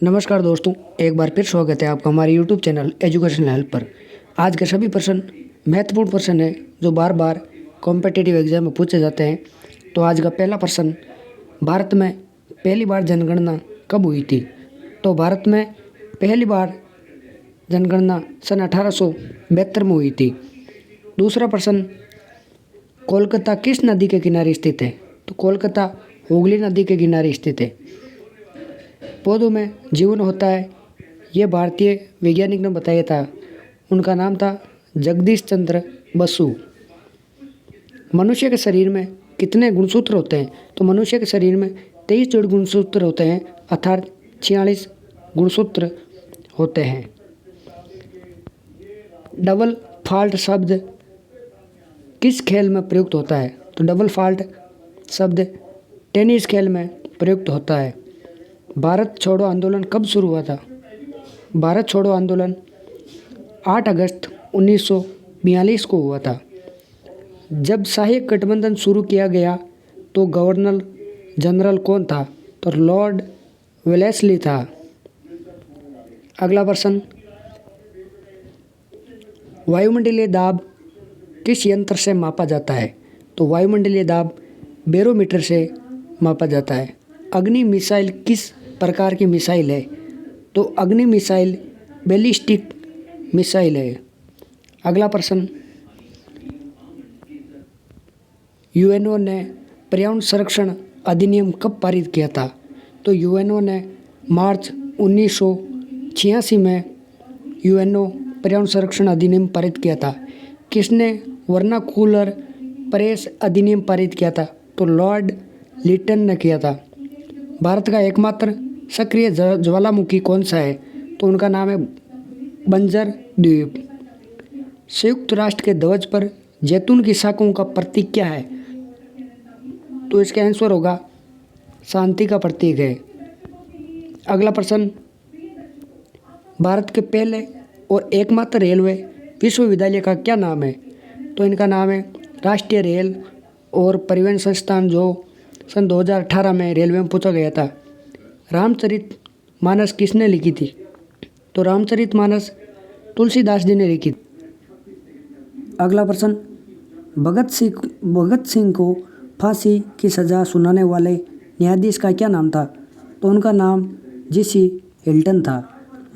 नमस्कार दोस्तों, एक बार फिर स्वागत है आपका हमारे YouTube चैनल एजुकेशन हेल्प पर। आज के सभी प्रश्न महत्वपूर्ण प्रश्न हैं जो बार बार कॉम्पिटिटिव एग्जाम में पूछे जाते हैं। तो आज का पहला प्रश्न, भारत में पहली बार जनगणना कब हुई थी? तो भारत में पहली बार जनगणना सन 1872 में हुई थी। दूसरा प्रश्न, कोलकाता किस नदी के किनारे स्थित है? तो कोलकाता हुगली नदी के किनारे स्थित है। पौधों में जीवन होता है, ये भारतीय वैज्ञानिक ने बताया था। उनका नाम था जगदीश चंद्र बसु। मनुष्य के शरीर में कितने गुणसूत्र होते हैं? तो मनुष्य के शरीर में 23 जोड़ गुणसूत्र होते हैं, अर्थात 46 गुणसूत्र होते हैं। डबल फॉल्ट शब्द किस खेल में प्रयुक्त होता है? तो डबल फॉल्ट शब्द टेनिस खेल में प्रयुक्त होता है। भारत छोड़ो आंदोलन कब शुरू हुआ था? भारत छोड़ो आंदोलन 8 अगस्त 1942 को हुआ था। जब शाही गठबंधन शुरू किया गया तो गवर्नर जनरल कौन था? तो लॉर्ड वेलेस्ली था। अगला प्रश्न, वायुमंडलीय दाब किस यंत्र से मापा जाता है? तो वायुमंडलीय दाब बैरोमीटर से मापा जाता है। अग्नि मिसाइल किस प्रकार की मिसाइल है? तो अग्नि मिसाइल बैलिस्टिक मिसाइल है। अगला प्रश्न, यूएनओ ने पर्यावरण संरक्षण अधिनियम कब पारित किया था? तो यूएनओ ने मार्च 1986 में यूएनओ पर्यावरण संरक्षण अधिनियम पारित किया था। किसने वर्नाकुलर प्रेस अधिनियम पारित किया था? तो लॉर्ड लिटन ने किया था। भारत का एकमात्र सक्रिय ज्वालामुखी कौन सा है? तो उनका नाम है बंजर द्वीप। संयुक्त राष्ट्र के ध्वज पर जैतून की शाखाओं का प्रतीक क्या है? तो इसका आंसर होगा शांति का प्रतीक है। अगला प्रश्न, भारत के पहले और एकमात्र रेलवे विश्वविद्यालय का क्या नाम है? तो इनका नाम है राष्ट्रीय रेल और परिवहन संस्थान, जो सन 2018 में रेलवे में पूछा गया था। रामचरित मानस किसने लिखी थी? तो रामचरित मानस तुलसीदास जी ने लिखी। अगला प्रश्न, भगत सिंह को फांसी की सज़ा सुनाने वाले न्यायाधीश का क्या नाम था? तो उनका नाम जीसी हिल्टन था।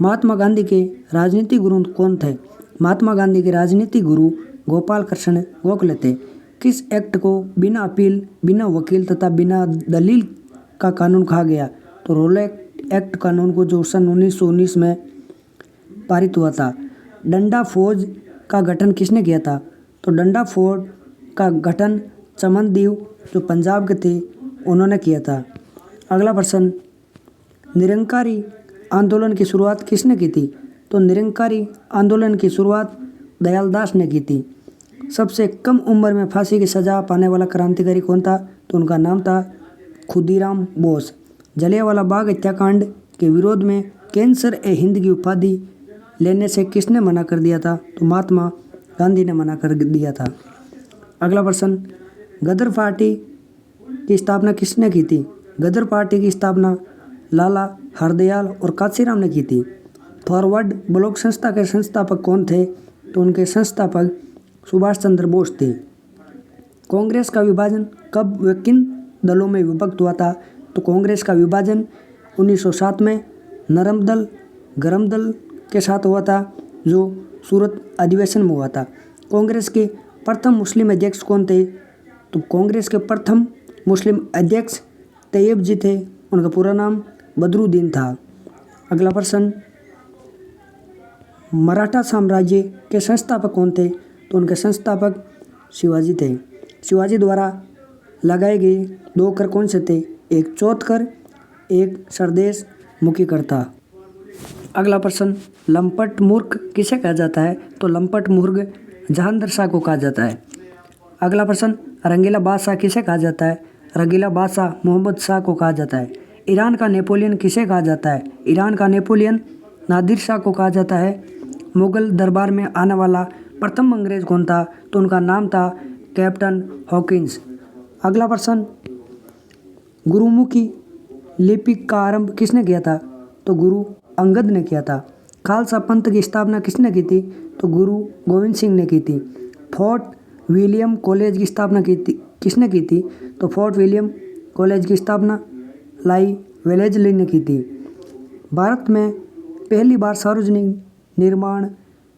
महात्मा गांधी के राजनीतिक गुरु कौन थे? महात्मा गांधी के राजनीतिक गुरु गोपाल कृष्ण गोखले थे। किस एक्ट को बिना अपील, बिना वकील तथा बिना दलील का कानून कहा गया? तो रोलेट एक्ट कानून को, जो सन 1919 में पारित हुआ था। डंडा फौज का गठन किसने किया था? तो डंडा फौज का गठन चमनदेव, जो पंजाब के थे, उन्होंने किया था। अगला प्रश्न, निरंकारी आंदोलन की शुरुआत किसने की थी? तो निरंकारी आंदोलन की शुरुआत दयालदास ने की थी। सबसे कम उम्र में फांसी की सज़ा पाने वाला क्रांतिकारी कौन था? तो उनका नाम था खुदीराम बोस। जलियांवाला बाग हत्याकांड के विरोध में कैंसर ए हिंद की उपाधि लेने से किसने मना कर दिया था? तो महात्मा गांधी ने मना कर दिया था। अगला प्रश्न, गदर पार्टी की स्थापना किसने की थी? गदर पार्टी की स्थापना लाला हरदयाल और कांशीराम ने की थी। फॉरवर्ड ब्लॉक संस्था के संस्थापक कौन थे? तो उनके संस्थापक सुभाष चंद्र बोस थे। कांग्रेस का विभाजन कब व किन दलों में विभक्त हुआ था? तो कांग्रेस का विभाजन 1907 में नरम दल गरम दल के साथ हुआ था, जो सूरत अधिवेशन में हुआ था। कांग्रेस के प्रथम मुस्लिम अध्यक्ष कौन थे? तो कांग्रेस के प्रथम मुस्लिम अध्यक्ष तैयब जी थे। उनका पूरा नाम बदरुद्दीन था। अगला प्रश्न, मराठा साम्राज्य के संस्थापक कौन थे? तो उनके संस्थापक शिवाजी थे। शिवाजी द्वारा लगाए गए 2 कर कौन से थे? एक चौथ कर, एक सरदेश मुखी कर था। अगला प्रश्न, लंपट मूर्ख किसे कहा जाता है? तो लंपट मूर्ख जहांगीर शाह को कहा जाता है। अगला प्रश्न, रंगीला बादशाह किसे कहा जाता है? रंगीला बादशाह मोहम्मद शाह को कहा जाता है। ईरान का नेपोलियन किसे कहा जाता है? ईरान का नेपोलियन नादिर शाह को कहा जाता है। मुगल दरबार में आने वाला प्रथम अंग्रेज कौन था? तो उनका नाम था कैप्टन हॉकिंस। अगला प्रश्न, गुरुमुखी लिपि का आरंभ किसने किया था? तो गुरु अंगद ने किया था। खालसा पंथ की स्थापना किसने की थी? तो गुरु गोविंद सिंह ने की थी। फोर्ट विलियम कॉलेज की स्थापना किसने की थी? तो फोर्ट विलियम कॉलेज की स्थापना लाई वेलेस्ली ने की थी। भारत में पहली बार सार्वजनिक निर्माण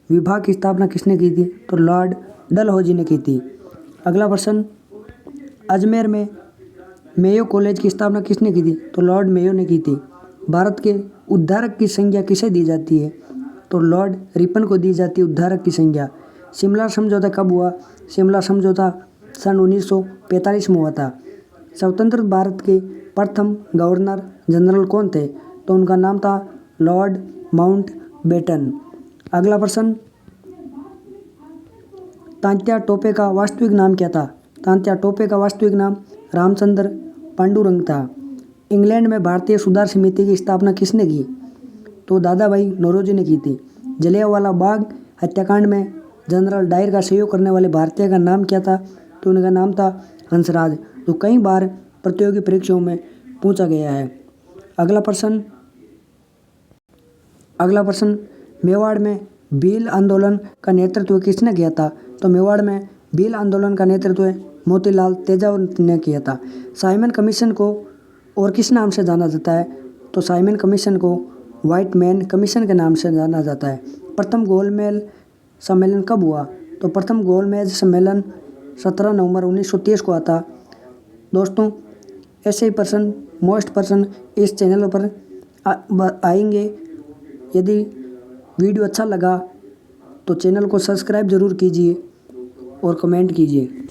विभाग की स्थापना किसने की थी? तो लॉर्ड डलहौजी ने की थी। अगला प्रश्न, अजमेर में मेयो कॉलेज की स्थापना किसने की थी? तो लॉर्ड मेयो ने की थी। भारत के उद्धारक की संज्ञा किसे दी जाती है? तो लॉर्ड रिपन को दी जाती है उद्धारक की संज्ञा। शिमला समझौता कब हुआ? शिमला समझौता सन 1945 में हुआ था। स्वतंत्र भारत के प्रथम गवर्नर जनरल कौन थे? तो उनका नाम था लॉर्ड माउंटबेटन। अगला प्रश्न, तात्या टोपे का वास्तविक नाम क्या था? तात्या टोपे का वास्तविक नाम रामचंद्र पांडुरंग था। इंग्लैंड में भारतीय सुधार समिति की स्थापना किसने की? तो दादा भाई नौरोजी ने की थी। जलियांवाला बाग हत्याकांड में जनरल डायर का सहयोग करने वाले भारतीय का नाम क्या था? तो उनका नाम था हंसराज, जो कई बार प्रतियोगी परीक्षाओं में पूछा गया है। अगला प्रश्न, मेवाड़ में भील आंदोलन का नेतृत्व किसने किया था? तो मेवाड़ में भील आंदोलन का नेतृत्व मोतीलाल तेजावत ने किया था। साइमन कमीशन को और किस नाम से जाना जाता है? तो साइमन कमीशन को व्हाइट मैन कमीशन के नाम से जाना जाता है। प्रथम गोलमेज सम्मेलन कब हुआ? तो प्रथम गोलमेज सम्मेलन 17 नवंबर 1930 को आता। दोस्तों, ऐसे ही प्रश्न मोस्ट प्रश्न इस चैनल पर आएंगे। यदि वीडियो अच्छा लगा तो चैनल को सब्सक्राइब ज़रूर कीजिए और कमेंट कीजिए।